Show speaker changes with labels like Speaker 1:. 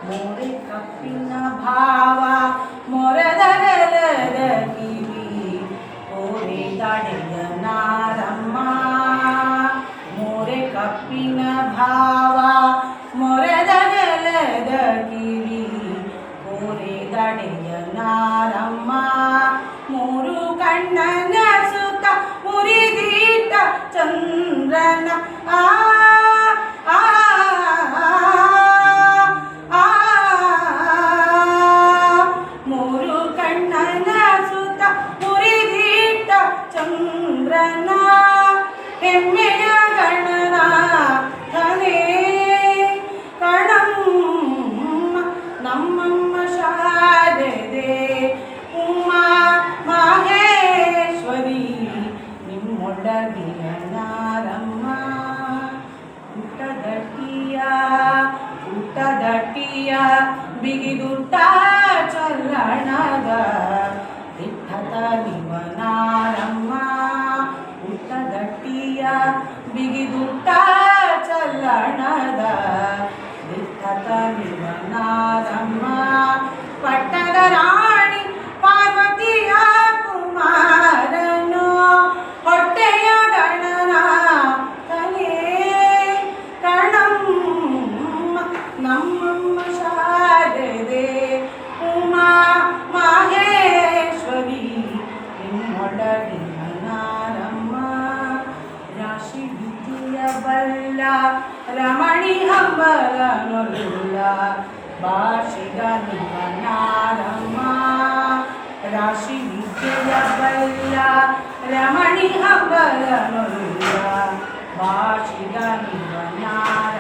Speaker 1: ಮೋರೆ ಕಪ್ಪಿನ ಭಾವ ಮೊರೆದಗಲದ ಕಿವಿ ಕೋರೆ ತಡೆಯ ನಾರಮ್ಮ. ಮೋರೆ ಕಪ್ಪಿನ ಭಾವ ಮೊರೆದಗಲದ ಕಿವಿ ಕೋರೆ ತಡೆಯ ನಾರಮ್ಮ. ಮೂರು ಕಣ್ಣನ ಸುತ್ತ ಮುರಿದೀಟ ಚಂದ್ರನ ಮೂರು ಕಣ್ಣನ ಸುತ್ತ ಮುರಿದೀಟ ಚಂದ್ರನ ಹೆಮ್ಮೆಯ ಗಣನ ಧನೇ ಕಣಮ್ಮ ನಮ್ಮಮ್ಮ ಶಾರದೆ ಉಮಾ ಮಾಹೇಶ್ವರಿ ನಿಮ್ಮೊಳಗಿನ ನಾರಮ್ಮ. ಊಟದಟ್ಟಿಯ ಬಿಗಿದುಟ್ಟ ಚಲ್ಲಣದ ದಿಟ್ಟತ ನಿವ ನಾರಮ್ಮ. ಊಟದಟ್ಟಿಯ ಬಿಗಿದುಟ್ಟ ಚಲ್ಲಣದ ದಿಟ್ಟತ ನಿವ ನಾರಮ್ಮ. ಪಟ್ಟದ ರಾಣಿ ಪಾರ್ವತಿಯ ಕುಮಾರನು ಹೊಟ್ಟೆಯ ಗಣನ ತನೇ ಕಣಮ್ಮ ನಮ್ಮಮ್ಮ ಶಾರದೆ ಉಮಾ ಮಾಹೇಶ್ವರಿ ನಿಮ್ಮೊಳಗಿನ ನಾರಮ್ಮ. ರಾಶಿ ವಿದ್ಯೆಯ ಬಲ್ಲ ರಮಣಿ ಹಂಬಲನೊಲ್ಲ ಭಾಷಿಗ ನಿವ ನಾರಮ್ಮ. ರಾಶಿ ವಿದ್ಯೆಯ ಬಲ್ಲ ರಮಣಿ ಹಂಬಲನೊಲ್ಲ ಭಾಷಿಗ ನಿವ ನಾರಮ್ಮ.